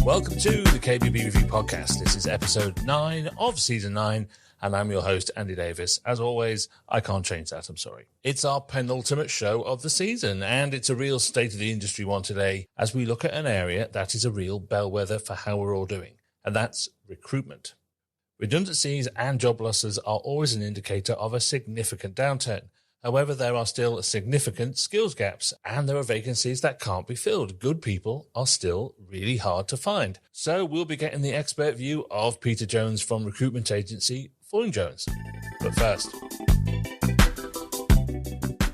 Welcome to the KBB Review podcast. This is episode 9 of season 9, and I'm your host, Andy Davies. As always, I can't change that, I'm sorry. It's our penultimate show of the season, and it's a real state of the industry one today as we look at an area that is a real bellwether for how we're all doing, and that's recruitment. Redundancies and job losses are always an indicator of a significant downturn. However, there are still significant skills gaps and there are vacancies that can't be filled. Good people are still really hard to find. So we'll be getting the expert view of Peter Jones from recruitment agency Foyne Jones. But first,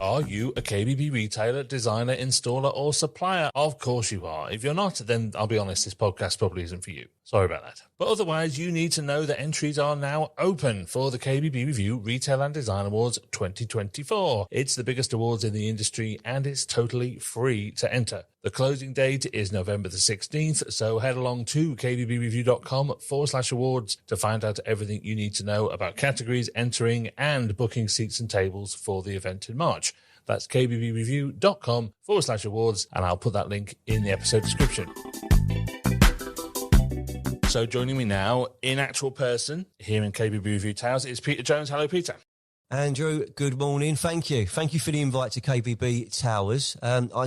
are you a KBB retailer, designer, installer or supplier? Of course you are. If you're not, then I'll be honest, this podcast probably isn't for you. Sorry about that. But otherwise, you need to know that entries are now open for the KBB Review Retail and Design Awards 2024. It's the biggest awards in the industry and it's totally free to enter. The closing date is November the 16th, so head along to kbbreview.com/awards to find out everything you need to know about categories, entering and booking seats and tables for the event in March. That's kbbreview.com/awards, and I'll put that link in the episode description. So joining me now in actual person here in KBB Review Towers is Peter Jones. Hello, Peter. Andrew, good morning. Thank you. Thank you for the invite to KBB Towers.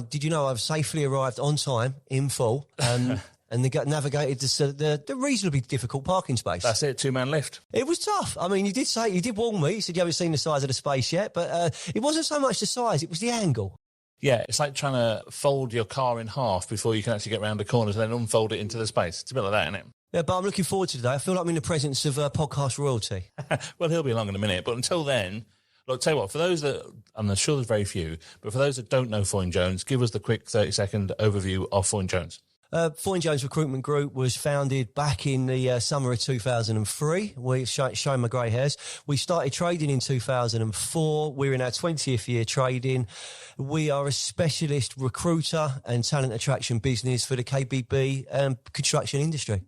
Did you know I've safely arrived on time in full and navigated the reasonably difficult parking space? That's it, two-man lift. It was tough. I mean, you did warn me. You said you haven't seen the size of the space yet, but it wasn't so much the size, it was the angle. Yeah, it's like trying to fold your car in half before you can actually get round the corners and then unfold it into the space. It's a bit like that, isn't it? Yeah, but I'm looking forward to today. I feel like I'm in the presence of podcast royalty. Well, he'll be along in a minute. But until then, look, tell you what, for those that, I'm sure there's very few, but for those that don't know Foyne Jones, give us the quick 30-second overview of Foyne Jones. Foyne Jones Recruitment Group was founded back in the summer of 2003. We're showing my grey hairs. We started trading in 2004. We're in our 20th year trading. We are a specialist recruiter and talent attraction business for the KBB construction industry.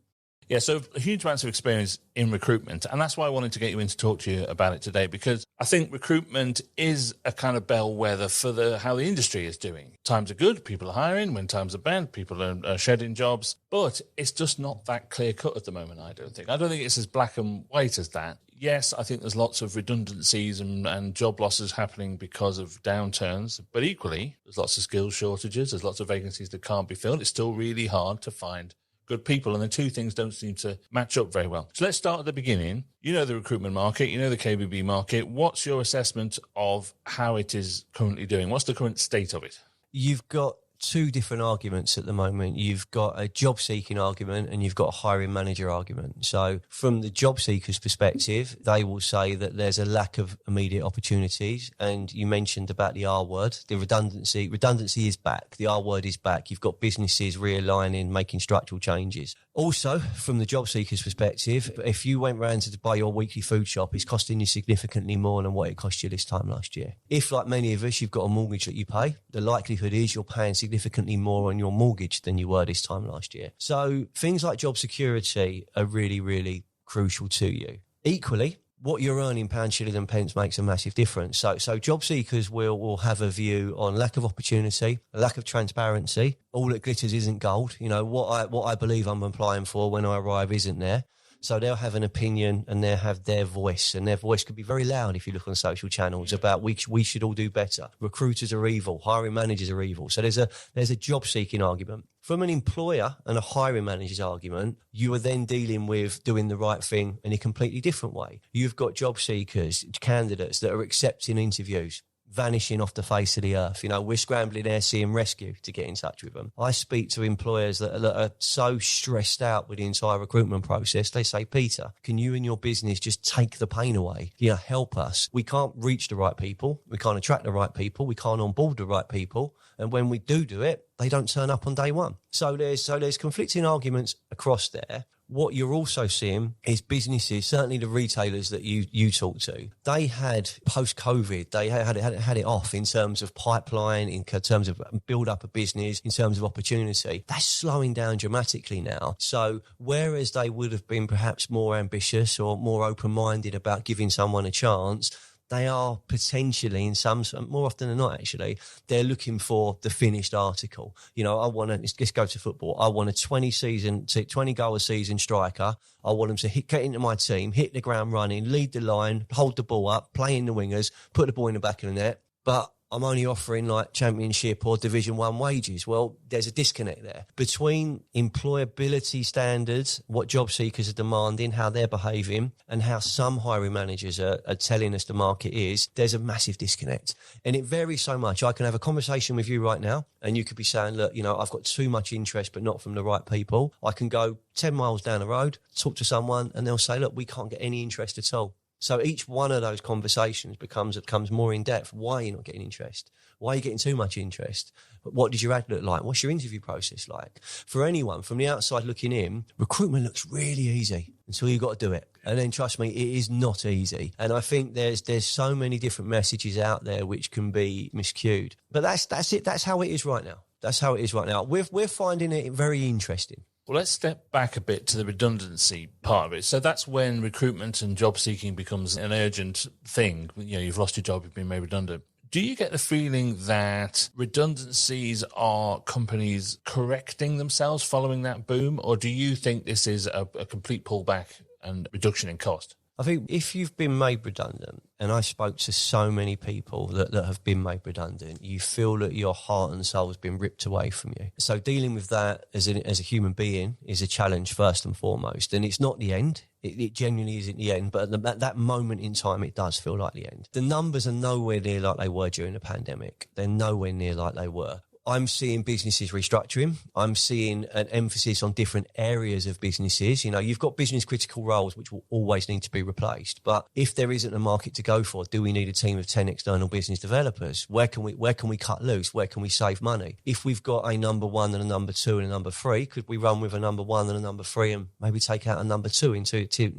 Yeah, so huge amounts of experience in recruitment. And that's why I wanted to get you in to talk to you about it today, because I think recruitment is a kind of bellwether for how the industry is doing. Times are good, people are hiring. When times are bad, people are shedding jobs. But it's just not that clear cut at the moment, I don't think. I don't think it's as black and white as that. Yes, I think there's lots of redundancies and job losses happening because of downturns. But equally, there's lots of skills shortages. There's lots of vacancies that can't be filled. It's still really hard to find good people, and the two things don't seem to match up very well. So let's start at the beginning. You know the recruitment market, you know the KBB market. What's your assessment of how it is currently doing? What's the current state of it? You've got two different arguments at the moment. You've got a job seeking argument and you've got a hiring manager argument. So from the job seekers perspective, they will say that there's a lack of immediate opportunities. And you mentioned about the R word, the redundancy. Redundancy is back. The R word is back. You've got businesses realigning, making structural changes. Also, from the job seekers perspective, if you went round to buy your weekly food shop, it's costing you significantly more than what it cost you this time last year. If, like many of us, you've got a mortgage that you pay, the likelihood is you're paying significantly more on your mortgage than you were this time last year. So things like job security are really, really crucial to you. Equally, what you're earning pound, shilling and pence makes a massive difference. So job seekers will have a view on lack of opportunity, a lack of transparency. All that glitters isn't gold. You know, what I believe I'm applying for when I arrive isn't there. So they'll have an opinion and they'll have their voice, and their voice could be very loud if you look on social channels about we should all do better. Recruiters are evil. Hiring managers are evil. So there's a job seeking argument. From an employer and a hiring manager's argument, you are then dealing with doing the right thing in a completely different way. You've got job seekers, candidates that are accepting interviews, vanishing off the face of the earth. You know, we're scrambling air, sea and rescue to get in touch with them. I speak to employers that are so stressed out with the entire recruitment process. They say, Peter, can you and your business just take the pain away? You know, help us. We can't reach the right people. We can't attract the right people. We can't onboard the right people. And when we do it, they don't turn up on day one. So there's conflicting arguments across there. What you're also seeing is businesses, certainly the retailers that you talk to, they had post-COVID, they had it off in terms of pipeline, in terms of build up a business, in terms of opportunity. That's slowing down dramatically now. So whereas they would have been perhaps more ambitious or more open-minded about giving someone a chance, they are potentially, in some, more often than not actually, they're looking for the finished article. I want to, let's go to football. I want a 20 goal a season striker. I want them to get into my team, hit the ground running, lead the line, hold the ball up, play in the wingers, put the ball in the back of the net. But I'm only offering like Championship or Division 1 wages. Well, there's a disconnect there between employability standards, what job seekers are demanding, how they're behaving, and how some hiring managers are telling us the market is. There's a massive disconnect. And it varies so much. I can have a conversation with you right now and you could be saying, look, I've got too much interest, but not from the right people. I can go 10 miles down the road, talk to someone, and they'll say, look, we can't get any interest at all. So each one of those conversations becomes more in depth. Why are you not getting interest? Why are you getting too much interest? What did your ad look like? What's your interview process like? For anyone from the outside looking in, recruitment looks really easy until you've got to do it. And then trust me, it is not easy. And I think there's so many different messages out there which can be miscued. But that's it. That's how it is right now. That's how it is right now. We're finding it very interesting. Well, let's step back a bit to the redundancy part of it. So that's when recruitment and job seeking becomes an urgent thing. You've lost your job, you've been made redundant. Do you get the feeling that redundancies are companies correcting themselves following that boom? Or do you think this is a complete pullback and reduction in cost? I think if you've been made redundant, and I spoke to so many people that have been made redundant, you feel that your heart and soul has been ripped away from you. So dealing with that as a human being is a challenge first and foremost. And it's not the end. It genuinely isn't the end. But at that moment in time, it does feel like the end. The numbers are nowhere near like they were during the pandemic. They're nowhere near like they were. I'm seeing businesses restructuring. I'm seeing an emphasis on different areas of businesses. You've got business critical roles which will always need to be replaced. But if there isn't a market to go for, do we need a team of 10 external business developers? Where can we cut loose? Where can we save money? If we've got a number 1 and a number 2 and a number 3, could we run with a number 1 and a number 3 and maybe take out a number 2 in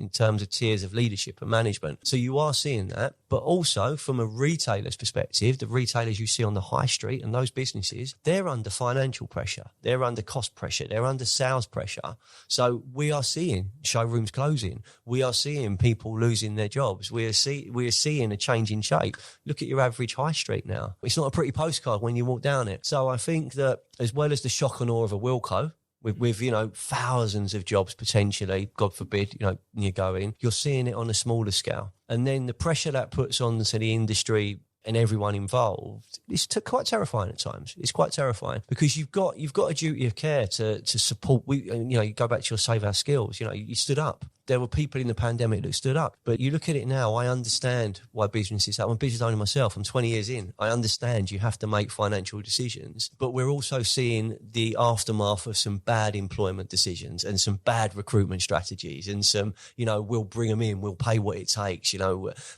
terms of tiers of leadership and management? So you are seeing that. But also from a retailer's perspective, the retailers you see on the high street and those businesses, they're under financial pressure. They're under cost pressure. They're under sales pressure. So we are seeing showrooms closing. We are seeing people losing their jobs. We are seeing a change in shape. Look at your average high street now. It's not a pretty postcard when you walk down it. So I think that as well as the shock and awe of a Wilco, with thousands of jobs potentially, God forbid, you're seeing it on a smaller scale. And then the pressure that puts on to the industry and everyone involved, it's quite terrifying at times. It's quite terrifying because you've got a duty of care to support. You go back to your Save Our Skills. You stood up. There were people in the pandemic that stood up. But you look at it now, I understand why businesses, I'm a business owner myself, I'm 20 years in. I understand you have to make financial decisions, but we're also seeing the aftermath of some bad employment decisions and some bad recruitment strategies and some, we'll bring them in, we'll pay what it takes,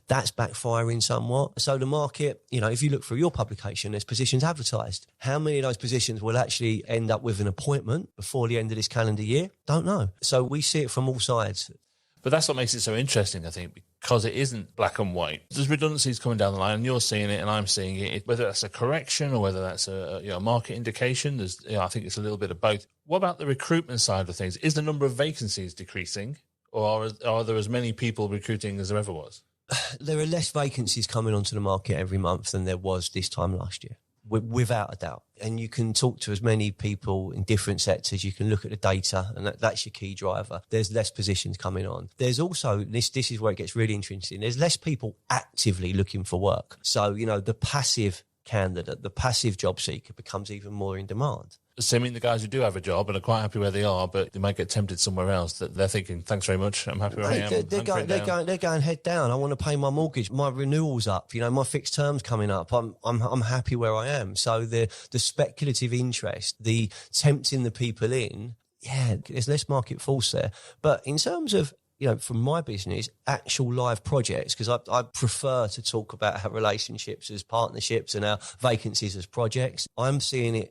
that's backfiring somewhat. So the market, if you look through your publication, there's positions advertised. How many of those positions will actually end up with an appointment before the end of this calendar year? Don't know. So we see it from all sides. But that's what makes it so interesting, I think, because it isn't black and white. There's redundancies coming down the line, and you're seeing it, and I'm seeing it. Whether that's a correction or whether that's a market indication, I think it's a little bit of both. What about the recruitment side of things? Is the number of vacancies decreasing, or are there as many people recruiting as there ever was? There are less vacancies coming onto the market every month than there was this time last year, without a doubt. And you can talk to as many people in different sectors. You can look at the data, and that's your key driver. There's less positions coming on. There's also, this is where it gets really interesting, there's less people actively looking for work. So, the passive candidate, the passive job seeker becomes even more in demand. So I mean, the guys who do have a job and are quite happy where they are, but they might get tempted somewhere else, that they're thinking, thanks very much, I'm happy where I am. They're going head down. I want to pay my mortgage. My renewal's up. My fixed term's coming up. I'm happy where I am. So the speculative interest, the tempting the people in, there's less market force there. But in terms of, from my business, actual live projects, because I prefer to talk about our relationships as partnerships and our vacancies as projects. I'm seeing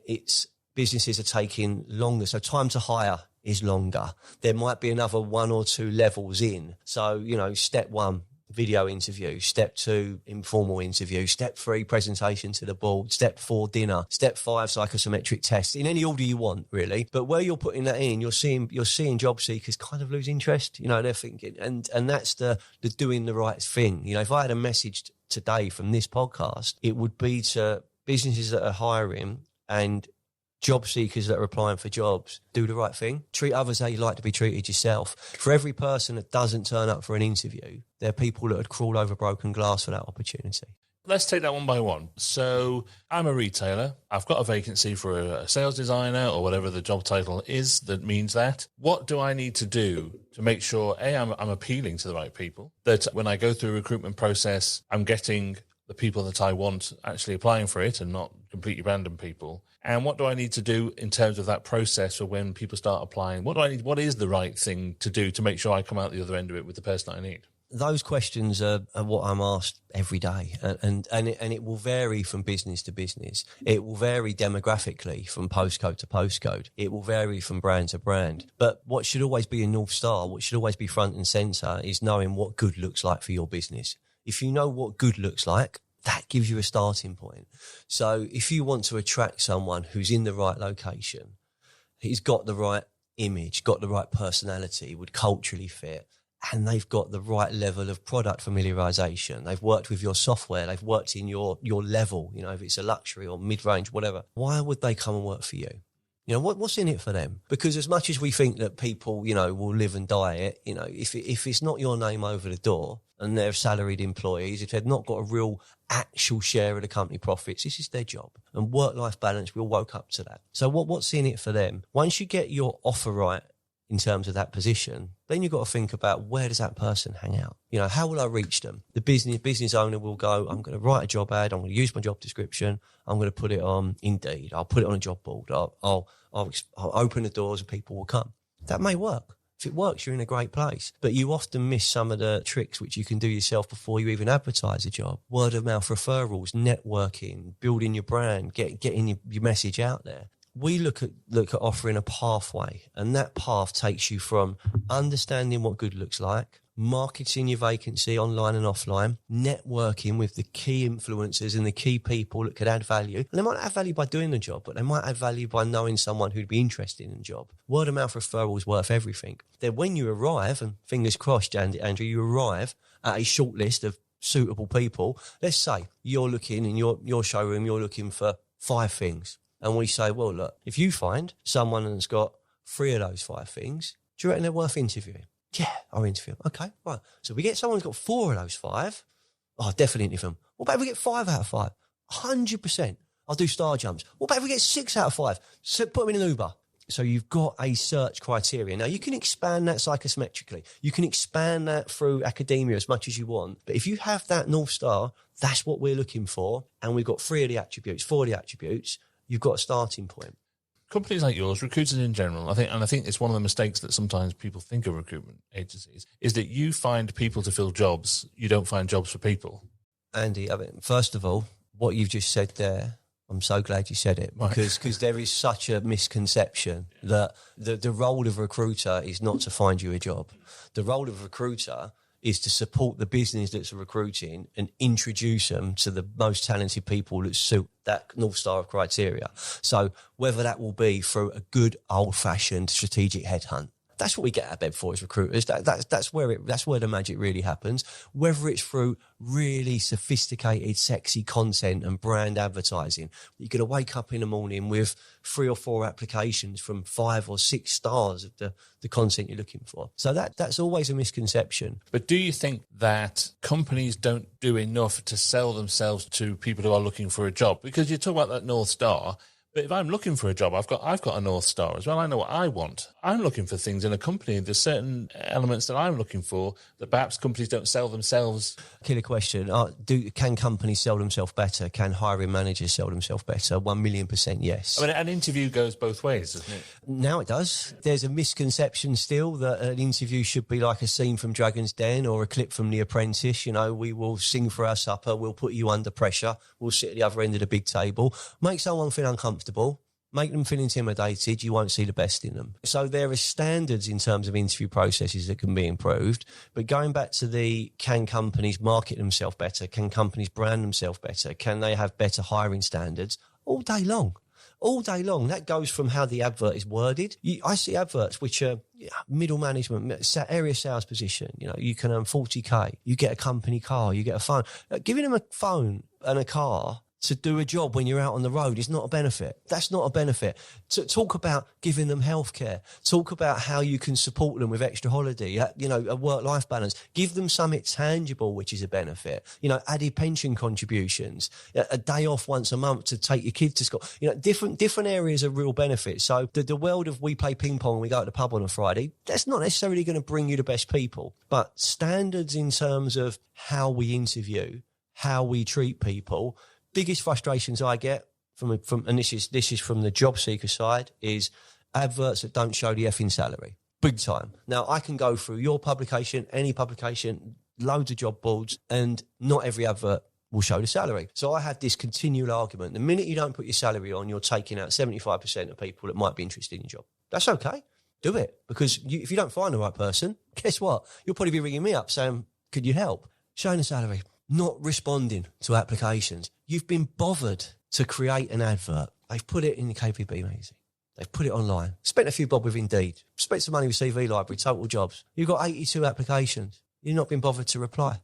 businesses are taking longer. So time to hire is longer. There might be another 1 or 2 levels in. So, step 1, video interview. Step 2, informal interview. Step 3, presentation to the board. Step 4, dinner. Step 5, psychometric test. In any order you want, really. But where you're putting that in, you're seeing job seekers kind of lose interest. They're thinking, and that's the doing the right thing. If I had a message today from this podcast, it would be to businesses that are hiring and job seekers that are applying for jobs, do the right thing. Treat others how you like to be treated yourself. For every person that doesn't turn up for an interview, there are people that would crawl over broken glass for that opportunity. Let's take that one by one. So I'm a retailer. I've got a vacancy for a sales designer or whatever the job title is that means that. What do I need to do to make sure, A, I'm appealing to the right people, that when I go through a recruitment process, I'm getting the people that I want actually applying for it and not completely random people? And what do I need to do in terms of that process for when people start applying? What do I need? What is the right thing to do to make sure I come out the other end of it with the person that I need? Those questions are what I'm asked every day, and it will vary from business to business. It will vary demographically from postcode to postcode. It will vary from brand to brand. But what should always be a North Star, what should always be front and centre, is knowing what good looks like for your business. If you know what good looks like, that gives you a starting point. So if you want to attract someone who's in the right location, he's got the right image, got the right personality, would culturally fit, and they've got the right level of product familiarisation. They've worked with your software. They've worked in your level, if it's a luxury or mid-range, whatever. Why would they come and work for you? What's in it for them? Because as much as we think that people, will live and die it, if it's not your name over the door and they're salaried employees, if they've not got a real actual share of the company profits, this is their job. And work-life balance, we all woke up to that. So what's in it for them? Once you get your offer right, in terms of that position, then you've got to think about, where does that person hang out? How will I reach them? The business owner will go, I'm going to write a job ad. I'm going to use my job description. I'm going to put it on Indeed. I'll put it on a job board. I'll open the doors and people will come. That may work. If it works, you're in a great place. But you often miss some of the tricks which you can do yourself before you even advertise a job. Word of mouth referrals, networking, building your brand, getting your message out there. We look at offering a pathway, and that path takes you from understanding what good looks like, marketing your vacancy online and offline, networking with the key influencers and the key people that could add value. And they might add value by doing the job, but they might add value by knowing someone who'd be interested in the job. Word of mouth referral is worth everything. Then when you arrive, and fingers crossed, Andrew, you arrive at a short list of suitable people. Let's say you're looking in your showroom, you're looking for 5 things. And we say, well, look, if you find someone that's got 3 of those 5 things, do you reckon they're worth interviewing? Yeah, I'll interview them. Okay, right. So we get someone who's got 4 of those 5. Oh, definitely interview them. What about if we get 5 out of 5? 100%. I'll do star jumps. What about if we get 6 out of 5? So put them in an Uber. So you've got a search criteria. Now, you can expand that psychometrically. You can expand that through academia as much as you want. But if you have that North Star, that's what we're looking for. And we've got 3 of the attributes, 4 of the attributes. You've got a starting point. Companies like yours, recruiters in general, I think it's one of the mistakes that sometimes people think of recruitment agencies, is that you find people to fill jobs. You don't find jobs for people. Andy, first of all, what you've just said there, I'm so glad you said it, because there is such a misconception that the role of a recruiter is not to find you a job. The role of a recruiter is to support the business that's recruiting and introduce them to the most talented people that suit that North Star of criteria. So whether that will be through a good old-fashioned strategic headhunt, that's what we get out of bed for as recruiters. That's where the magic really happens. Whether it's through really sophisticated, sexy content and brand advertising, you're going to wake up in the morning with 3 or 4 applications from 5 or 6 stars of the content you're looking for. So that's always a misconception. But do you think that companies don't do enough to sell themselves to people who are looking for a job? Because you talk about that North Star. But if I'm looking for a job, I've got a North Star as well. I know what I want. I'm looking for things in a company. There's certain elements that I'm looking for that perhaps companies don't sell themselves. Killer question. Can companies sell themselves better? Can hiring managers sell themselves better? 1,000,000% yes. I mean, an interview goes both ways, doesn't it? Now it does. There's a misconception still that an interview should be like a scene from Dragon's Den or a clip from The Apprentice. We will sing for our supper. We'll put you under pressure. We'll sit at the other end of the big table. Make someone feel uncomfortable. Make them feel intimidated, you won't see the best in them. So there are standards in terms of interview processes that can be improved. But going back to can companies market themselves better? Can companies brand themselves better? Can they have better hiring standards? All day long. all day long. That goes from how the advert is worded. I see adverts which are middle management, area sales position. You can earn 40k. You get a company car. You get a phone. Giving them a phone and a car to do a job when you're out on the road is not a benefit. That's not a benefit. To talk about giving them healthcare, talk about how you can support them with extra holiday, a work-life balance. Give them something tangible, which is a benefit. Added pension contributions, a day off once a month to take your kids to school. Different areas of real benefit. So the world of we play ping pong and we go to the pub on a Friday, that's not necessarily going to bring you the best people. But standards in terms of how we interview, how we treat people. Biggest frustrations I get from and this is from the job seeker side, is adverts that don't show the effing salary. Big time. Now, I can go through your publication, any publication, loads of job boards, and not every advert will show the salary. So I have this continual argument. The minute you don't put your salary on, you're taking out 75% of people that might be interested in your job. That's okay. Do it. Because if you don't find the right person, guess what? You'll probably be ringing me up saying, could you help? Showing the salary. Not responding to applications. You've been bothered to create an advert. They've put it in the KBB magazine. They've put it online. Spent a few bob with Indeed. Spent some money with CV Library, Total Jobs. You've got 82 applications. You've not been bothered to reply.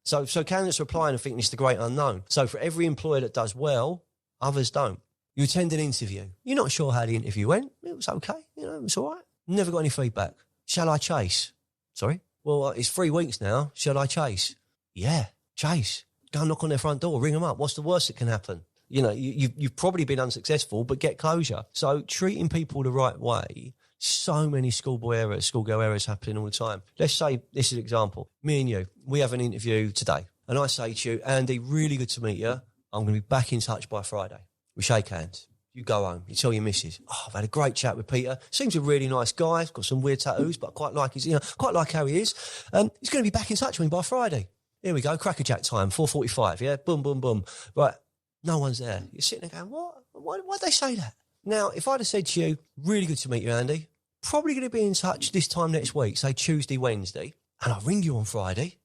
So candidates are applying and thinking it's the great unknown. So for every employer that does well, others don't. You attend an interview. You're not sure how the interview went. It was okay. It was all right. Never got any feedback. Shall I chase? Sorry? Well, it's 3 weeks now. Shall I chase? Yeah. Chase, go knock on their front door, ring them up. What's the worst that can happen? You've probably been unsuccessful, but get closure. So treating people the right way, so many schoolgirl errors happening all the time. Let's say, this is an example. Me and you, we have an interview today. And I say to you, Andy, really good to meet you. I'm going to be back in touch by Friday. We shake hands. You go home. You tell your missus, I've had a great chat with Peter. Seems a really nice guy. He's got some weird tattoos, but I quite like how he is. He's going to be back in touch with me by Friday. Here we go, crackerjack time, 4:45, yeah? Boom, boom, boom. Right, no one's there. You're sitting there going, what? Why'd they say that? Now, if I'd have said to you, really good to meet you, Andy, probably going to be in touch this time next week, say Tuesday, Wednesday, and I ring you on Friday,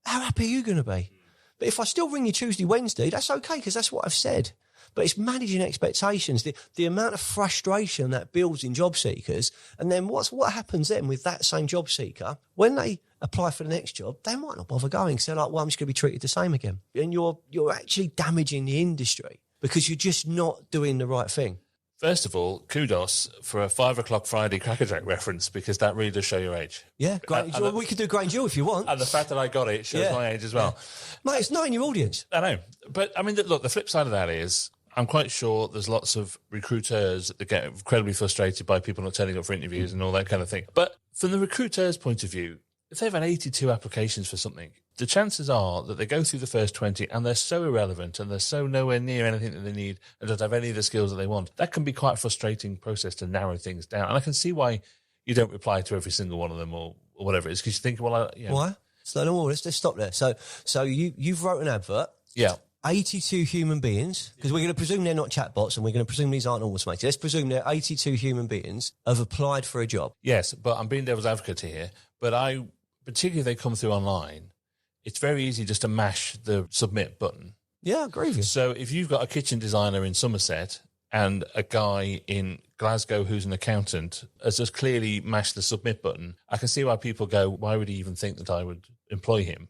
how happy are you going to be? But if I still ring you Tuesday, Wednesday, that's okay, because that's what I've said. But it's managing expectations, the amount of frustration that builds in job seekers. And then what happens then with that same job seeker? When they apply for the next job, they might not bother going. So they're like, well, I'm just going to be treated the same again. And you're actually damaging the industry because you're just not doing the right thing. First of all, kudos for a 5 o'clock Friday crackerjack reference, because that really does show your age. Yeah, great. We could do Grange Hill if you want. And the fact that I got it shows my age as well. Yeah. Mate, it's not in your audience. I know. But, I mean, look, the flip side of that is, I'm quite sure there's lots of recruiters that get incredibly frustrated by people not turning up for interviews and all that kind of thing. But from the recruiter's point of view, if they've had 82 applications for something, the chances are that they go through the first 20 and they're so irrelevant and they're so nowhere near anything that they need and don't have any of the skills that they want. That can be quite a frustrating process to narrow things down. And I can see why you don't reply to every single one of them or whatever it is, because you think, well, Why? So let's stop there. So you've wrote an advert. Yeah. 82 human beings, because we're going to presume they're not chatbots and we're going to presume these aren't automated. Let's presume they're 82 human beings have applied for a job. Yes, but I'm being devil's advocate here. But particularly if they come through online, it's very easy just to mash the submit button. Yeah, I agree with you. So if you've got a kitchen designer in Somerset and a guy in Glasgow who's an accountant has just clearly mashed the submit button, I can see why people go, why would he even think that I would employ him?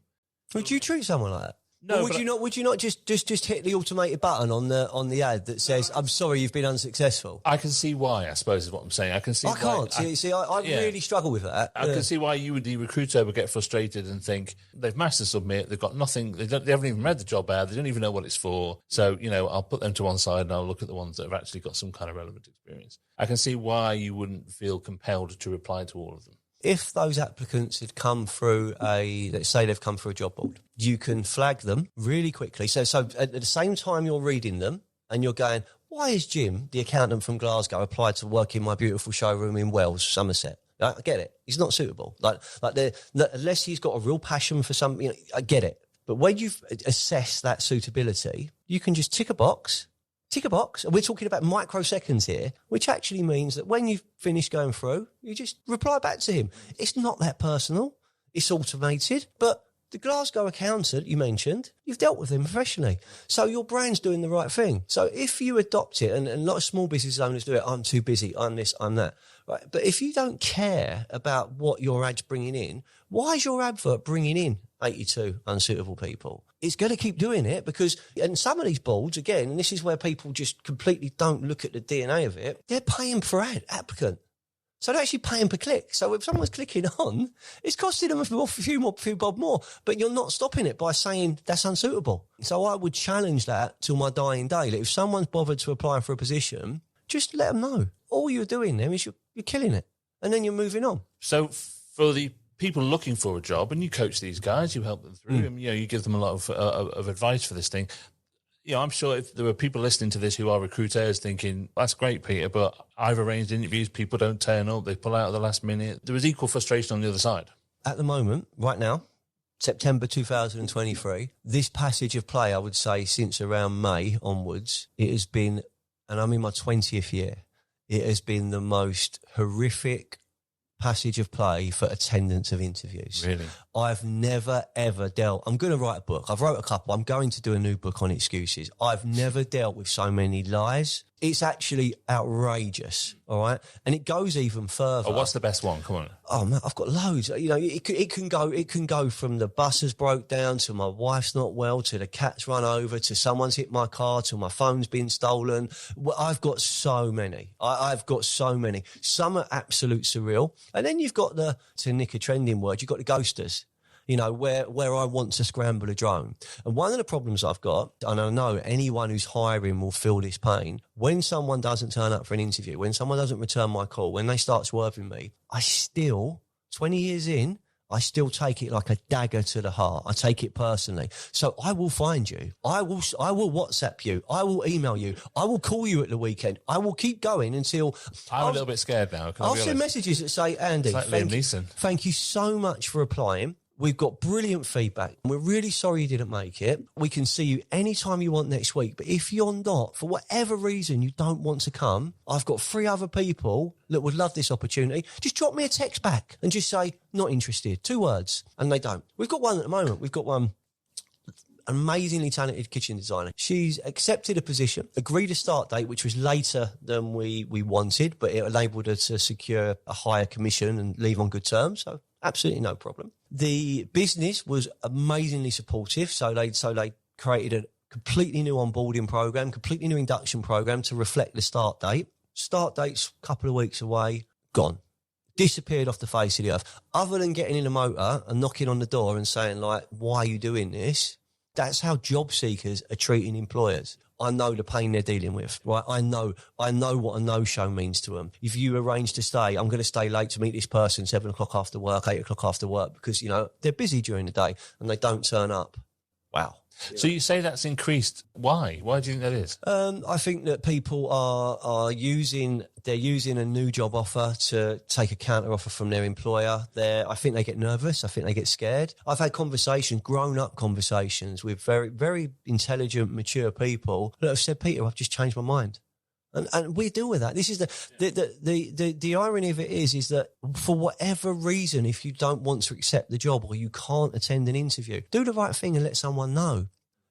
Would you treat someone like that? No, would you not just hit the automated button on the ad that says, I'm sorry, you've been unsuccessful? I can see why, I suppose is what I'm saying. I really struggle with that. I can see why you, the recruiter, would get frustrated and think they've mashed the submit, they've got nothing, they haven't even read the job ad, they don't even know what it's for. So, I'll put them to one side and I'll look at the ones that have actually got some kind of relevant experience. I can see why you wouldn't feel compelled to reply to all of them. If those applicants had come through let's say they've come through a job board, you can flag them really quickly. So at the same time you're reading them and you're going, why is Jim, the accountant from Glasgow, applied to work in my beautiful showroom in Wells, Somerset? I get it. He's not suitable. Unless he's got a real passion for something, I get it. But when you've assessed that suitability, you can just tick a box. And we're talking about microseconds here, which actually means that when you've finished going through, you just reply back to him. It's not that personal. It's automated, but The Glasgow accountant you mentioned, you've dealt with them professionally. So your brand's doing the right thing. So if you adopt it, and a lot of small business owners do it, I'm too busy, I'm this, I'm that. Right? But if you don't care about what your ad's bringing in, why is your advert bringing in 82 unsuitable people? It's going to keep doing it because, and some of these boards, again, and this is where people just completely don't look at the DNA of it, they're paying per applicant. So they're actually paying per click. So if someone's clicking on, it's costing them a few bob more, but you're not stopping it by saying that's unsuitable. So I would challenge that till my dying day. That if someone's bothered to apply for a position, just let them know. All you're doing then is you're killing it, and then you're moving on. So for the people looking for a job, and you coach these guys, you help them through, and you give them a lot of advice for this thing. I'm sure if there were people listening to this who are recruiters thinking, that's great, Peter, but I've arranged interviews, people don't turn up, they pull out at the last minute. There is equal frustration on the other side. At the moment, right now, September 2023, this passage of play, I would say, since around May onwards, it has been, and I'm in my 20th year, it has been the most horrific passage of play for attendance of interviews. Really? I've never, ever dealt... I'm going to write a book. I've wrote a couple. I'm going to do a new book on excuses. I've never dealt with so many lies. It's actually outrageous, all right? And it goes even further. Oh, what's the best one? Come on. Oh, man, I've got loads. It can go from the bus has broke down to my wife's not well to the cat's run over to someone's hit my car to my phone's been stolen. Well, I've got so many. I've got so many. Some are absolute surreal. And then you've got to nick a trending word, you've got the ghosters. Where I want to scramble a drone. And one of the problems I've got, and I know anyone who's hiring will feel this pain, when someone doesn't turn up for an interview, when someone doesn't return my call, when they start swerving me, I still, 20 years in, I still take it like a dagger to the heart. I take it personally. So I will find you. I will WhatsApp you. I will email you. I will call you at the weekend. I will keep going until... I'm a little bit scared now. I'll send messages that say, Andy, it's like Liam Neeson. Thank you so much for applying. We've got brilliant feedback. We're really sorry you didn't make it. We can see you anytime you want next week. But if you're not, for whatever reason, you don't want to come, I've got 3 other people that would love this opportunity. Just drop me a text back and just say, not interested. 2 words. And they don't. We've got one at the moment. We've got one amazingly talented kitchen designer. She's accepted a position, agreed a start date, which was later than we wanted, but it enabled her to secure a higher commission and leave on good terms. So absolutely no problem. The business was amazingly supportive. So they created a completely new onboarding program, completely new induction program to reflect the start date. Start date's a couple of weeks away, gone. Disappeared off the face of the earth. Other than getting in a motor and knocking on the door and saying, like, why are you doing this? That's how job seekers are treating employers. I know the pain they're dealing with, right? I know what a no-show means to them. If you arrange to stay, I'm going to stay late to meet this person 7 o'clock after work, 8 o'clock after work, because, they're busy during the day and they don't turn up. Wow. So you say that's increased. Why? Why do you think that is? I think that people are using a new job offer to take a counter offer from their employer. I think they get nervous. I think they get scared. I've had grown-up conversations with very, very intelligent, mature people that have said, Peter, I've just changed my mind. And we deal with that. This is the irony of it is that for whatever reason, if you don't want to accept the job or you can't attend an interview, do the right thing and let someone know.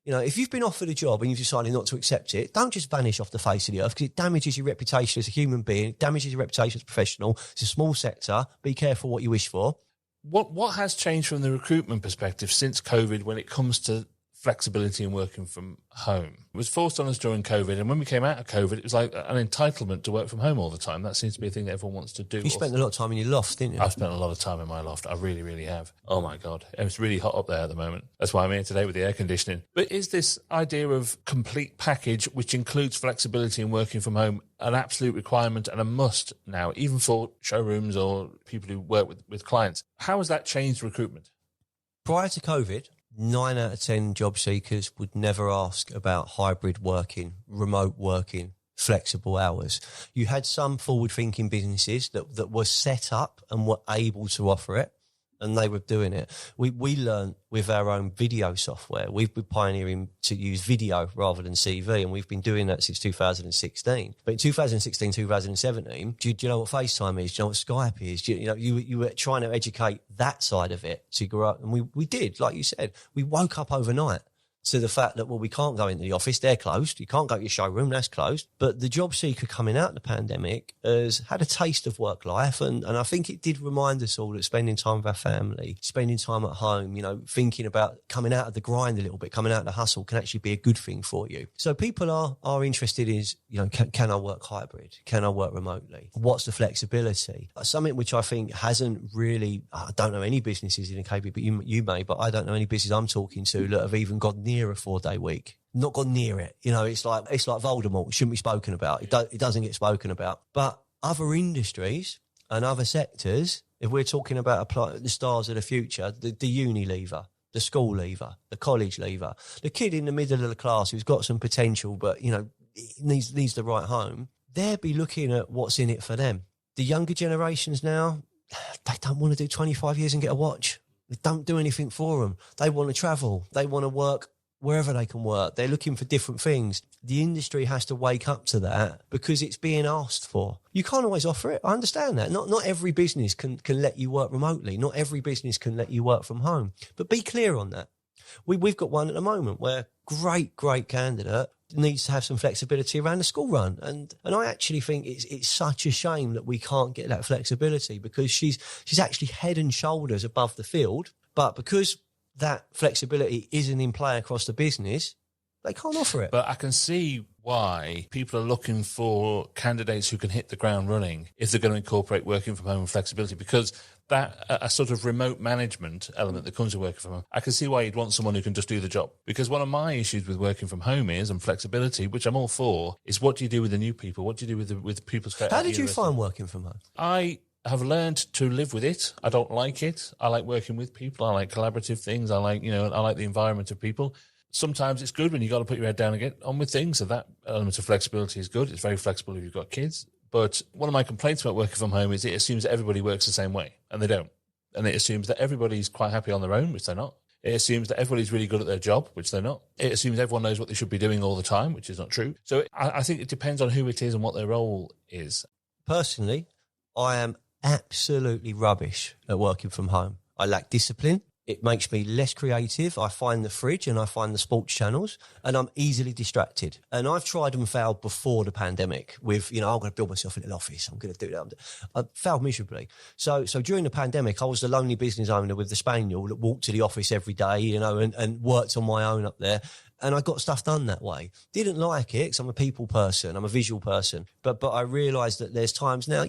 If you've been offered a job and you've decided not to accept it, don't just vanish off the face of the earth because it damages your reputation as a human being, it damages your reputation as a professional. It's a small sector. Be careful what you wish for. What has changed from the recruitment perspective since COVID when it comes to flexibility and working from home? It was forced on us during COVID, and when we came out of COVID, it was like an entitlement to work from home all the time. That seems to be a thing that everyone wants to do. You spent a lot of time in your loft, didn't you? I've spent a lot of time in my loft. I really, really have. Oh my God. It's really hot up there at the moment. That's why I'm here today with the air conditioning. But is this idea of complete package, which includes flexibility and working from home, an absolute requirement and a must now, even for showrooms or people who work with clients? How has that changed recruitment? Prior to COVID, 9 out of 10 job seekers would never ask about hybrid working, remote working, flexible hours. You had some forward-thinking businesses that were set up and were able to offer it, and they were doing it. We learned with our own video software. We've been pioneering to use video rather than CV, and we've been doing that since 2016. But in 2016, 2017, do you know what FaceTime is? Do you know what Skype is? You were trying to educate that side of it to grow up. And we did, like you said, we woke up overnight to the fact that, well, we can't go into the office, they're closed. You can't go to your showroom, that's closed. But the job seeker coming out of the pandemic has had a taste of work life. And I think it did remind us all that spending time with our family, spending time at home, thinking about coming out of the grind a little bit, coming out of the hustle can actually be a good thing for you. So people are interested in, can I work hybrid? Can I work remotely? What's the flexibility? Something which I think hasn't really, I don't know any businesses in the KB, but you may, but I don't know any business I'm talking to that have even got near a 4-day week. Not gone near it. It's like Voldemort. It shouldn't be spoken about. It doesn't get spoken about. But other industries and other sectors, if we're talking about the stars of the future, the uni leaver, the school leaver, the college leaver, the kid in the middle of the class who's got some potential, but, needs the right home, they'll be looking at what's in it for them. The younger generations now, they don't want to do 25 years and get a watch. It don't do anything for them. They want to travel. They want to work wherever they can work. They're looking for different things. The industry has to wake up to that because it's being asked for. You can't always offer it. I understand that. Not every business can let you work remotely. Not every business can let you work from home. But be clear on that. We've got one at the moment where great candidate needs to have some flexibility around the school run. And I actually think it's such a shame that we can't get that flexibility because she's actually head and shoulders above the field. But because that flexibility isn't in play across the business, they can't offer it. But I can see why people are looking for candidates who can hit the ground running if they're going to incorporate working from home and flexibility, because that a sort of remote management element that comes with working from home, I can see why you'd want someone who can just do the job. Because one of my issues with working from home and flexibility, which I'm all for, is what do you do with the new people? What do you do with people straight out of university? How did you find working from home? I have learned to live with it. I don't like it. I like working with people. I like collaborative things. I like the environment of people. Sometimes it's good when you got to put your head down and get on with things. So that element of flexibility is good. It's very flexible if you've got kids. But one of my complaints about working from home is it assumes that everybody works the same way, and they don't. And it assumes that everybody's quite happy on their own, which they're not. It assumes that everybody's really good at their job, which they're not. It assumes everyone knows what they should be doing all the time, which is not true. So I think it depends on who it is and what their role is. Personally, I am absolutely rubbish at working from home. I lack discipline. It makes me less creative. I find the fridge and I find the sports channels, and I'm easily distracted. And I've tried and failed before the pandemic with, I'm going to build myself a little office. I'm going to do that. I failed miserably. So during the pandemic, I was the lonely business owner with the spaniel that walked to the office every day, and worked on my own up there. And I got stuff done that way. Didn't like it because I'm a people person. I'm a visual person. But I realised that there's times now,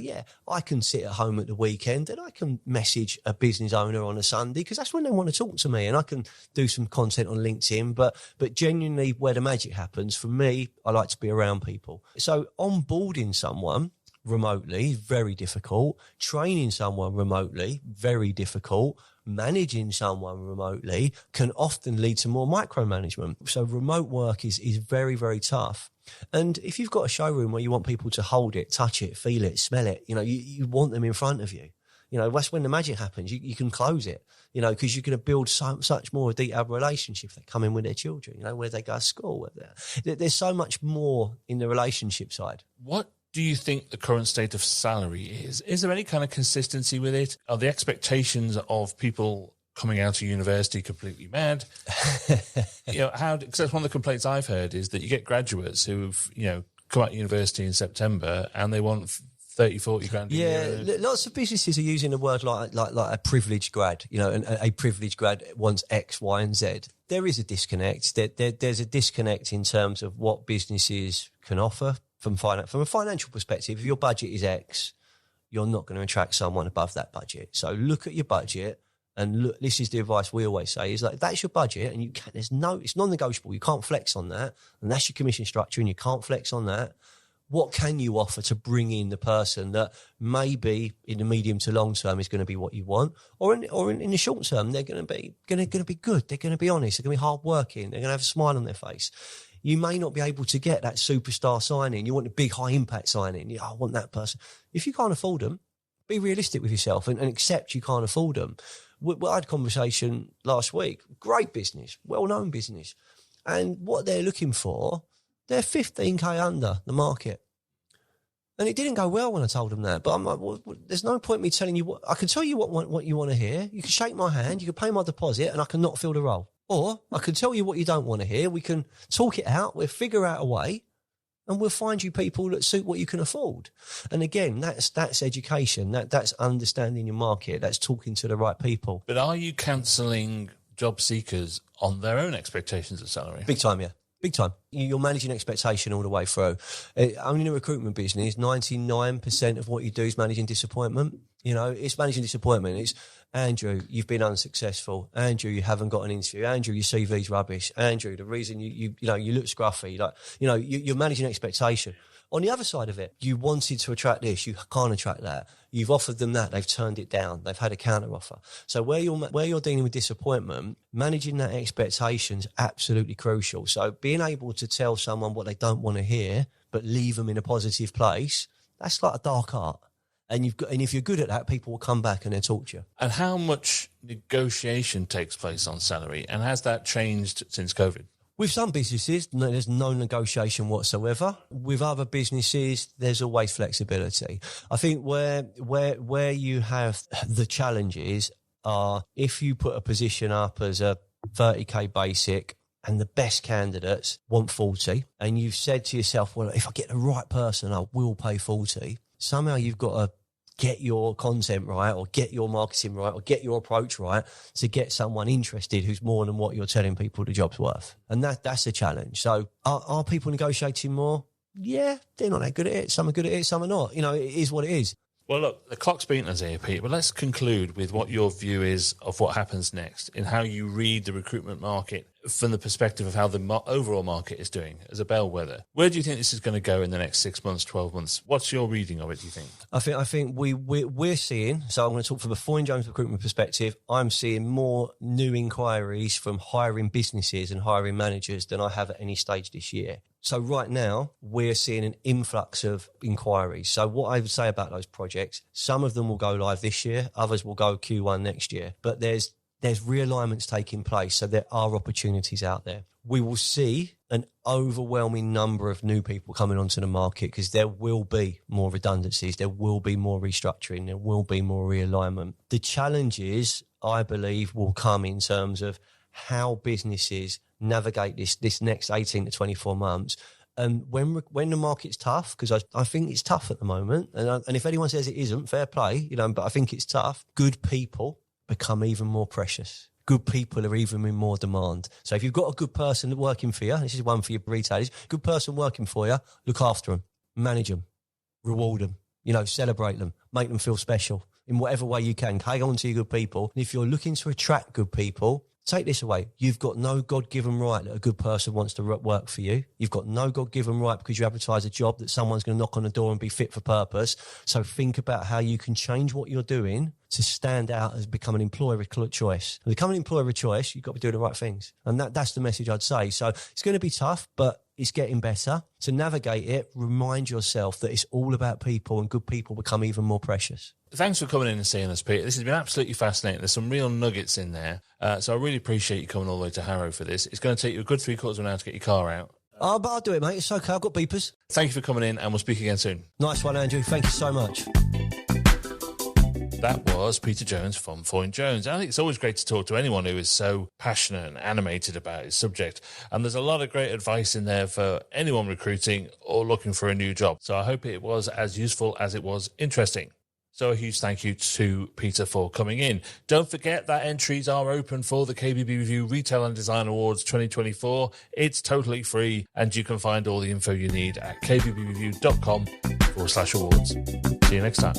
I can sit at home at the weekend and I can message a business owner on a Sunday because that's when they want to talk to me, and I can do some content on LinkedIn. But genuinely where the magic happens, for me, I like to be around people. So onboarding someone remotely, very difficult. Training someone remotely, very difficult. Managing someone remotely can often lead to more micromanagement. So remote work is very, very tough. And if you've got a showroom where you want people to hold it, touch it, feel it, smell it, you want them in front of you. That's when the magic happens. You can close it, because you're going to build such more detailed relationship. They come in with their children, where they go to school. There's so much more in the relationship side. What do you think the current state of salary is? Is there any kind of consistency with it? Are the expectations of people coming out of university completely mad? Because that's one of the complaints I've heard is that you get graduates who've, come out of university in September and they want 30, 40 grand a year. Yeah, lots of businesses are using a word like a privileged grad, and a privileged grad wants X, Y, and Z. There is a disconnect. There's a disconnect in terms of what businesses can offer from a financial perspective. If your budget is X, you're not going to attract someone above that budget. So look at your budget and look. This is the advice we always say: is like, that's your budget, and it's non-negotiable. You can't flex on that, and that's your commission structure, and you can't flex on that. What can you offer to bring in the person that maybe in the medium to long term is going to be what you want, or in the short term they're going to be good. They're going to be honest. They're going to be hardworking. They're going to have a smile on their face. You may not be able to get that superstar signing. You want a big high impact signing. I want that person. If you can't afford them, be realistic with yourself and accept you can't afford them. I had a conversation last week, great business, well-known business. And what they're looking for, they're 15k under the market. And it didn't go well when I told them that. But I'm like, well, there's no point me telling you I can tell you what you want to hear. You can shake my hand, you can pay my deposit, and I can not fill the role. Or I can tell you what you don't want to hear. We can talk it out. We'll figure out a way, and we'll find you people that suit what you can afford. And again, that's education. That's understanding your market. That's talking to the right people. But are you counselling job seekers on their own expectations of salary? Big time, yeah. Big time. You're managing expectation all the way through. Only in a recruitment business, 99% of what you do is managing disappointment. You know, it's managing disappointment. It's, Andrew, you've been unsuccessful. Andrew, you haven't got an interview. Andrew, your CV's rubbish. Andrew, the reason you look scruffy. Like, you're managing expectation. On the other side of it, you wanted to attract this, you can't attract that. You've offered them that, they've turned it down. They've had a counter offer. So where you're dealing with disappointment, managing that expectation is absolutely crucial. So being able to tell someone what they don't want to hear, but leave them in a positive place, that's like a dark art. And if you're good at that, people will come back and they'll talk to you. And how much negotiation takes place on salary? And has that changed since COVID? With some businesses, there's no negotiation whatsoever. With other businesses, there's always flexibility. I think where you have the challenges are if you put a position up as a 30k basic and the best candidates want 40, and you've said to yourself, well, if I get the right person, I will pay 40. Somehow you've got to get your content right, or get your marketing right, or get your approach right to get someone interested who's more than what you're telling people the job's worth. And that's a challenge. So are people negotiating more? Yeah, they're not that good at it. Some are good at it, some are not. You know, it is what it is. Well, look, the clock's beaten us here, Pete, but let's conclude with what your view is of what happens next in how you read the recruitment market from the perspective of how the overall market is doing as a bellwether. Where do you think this is going to go in the next 6 months, 12 months? What's your reading of it, do you think? I think we're seeing, so I'm going to talk from a Foyne Jones recruitment perspective, I'm seeing more new inquiries from hiring businesses and hiring managers than I have at any stage this year. So right now, we're seeing an influx of inquiries. So what I would say about those projects, some of them will go live this year, others will go Q1 next year. But there's realignments taking place, so there are opportunities out there. We will see an overwhelming number of new people coming onto the market because there will be more redundancies, there will be more restructuring, there will be more realignment. The challenges, I believe, will come in terms of how businesses navigate this next 18 to 24 months. And when the market's tough, because I think it's tough at the moment, and if anyone says it isn't, fair play, but I think it's tough, good people become even more precious. Good people are even in more demand. So if you've got a good person working for you, this is one for your retailers, good person working for you, look after them, manage them, reward them, celebrate them, make them feel special in whatever way you can. Hang on to your good people. And if you're looking to attract good people, take this away. You've got no God-given right that a good person wants to work for you. You've got no God-given right because you advertise a job that someone's going to knock on the door and be fit for purpose. So think about how you can change what you're doing to stand out as become an employer of choice. To become an employer of choice, you've got to be doing the right things. And that's the message I'd say. So it's going to be tough, but it's getting better. To navigate it, remind yourself that it's all about people, and good people become even more precious. Thanks for coming in and seeing us, Peter. This has been absolutely fascinating. There's some real nuggets in there. So I really appreciate you coming all the way to Harrow for this. It's going to take you a good 3/4 of an hour to get your car out. Oh, but I'll do it, mate. It's okay. I've got beepers. Thank you for coming in, and we'll speak again soon. Nice one, Andrew. Thank you so much. That was Peter Jones from Foyne Jones. I think it's always great to talk to anyone who is so passionate and animated about his subject. And there's a lot of great advice in there for anyone recruiting or looking for a new job. So I hope it was as useful as it was interesting. So a huge thank you to Peter for coming in. Don't forget that entries are open for the KBB Review Retail and Design Awards 2024. It's totally free, and you can find all the info you need at kbbreview.com/awards. See you next time.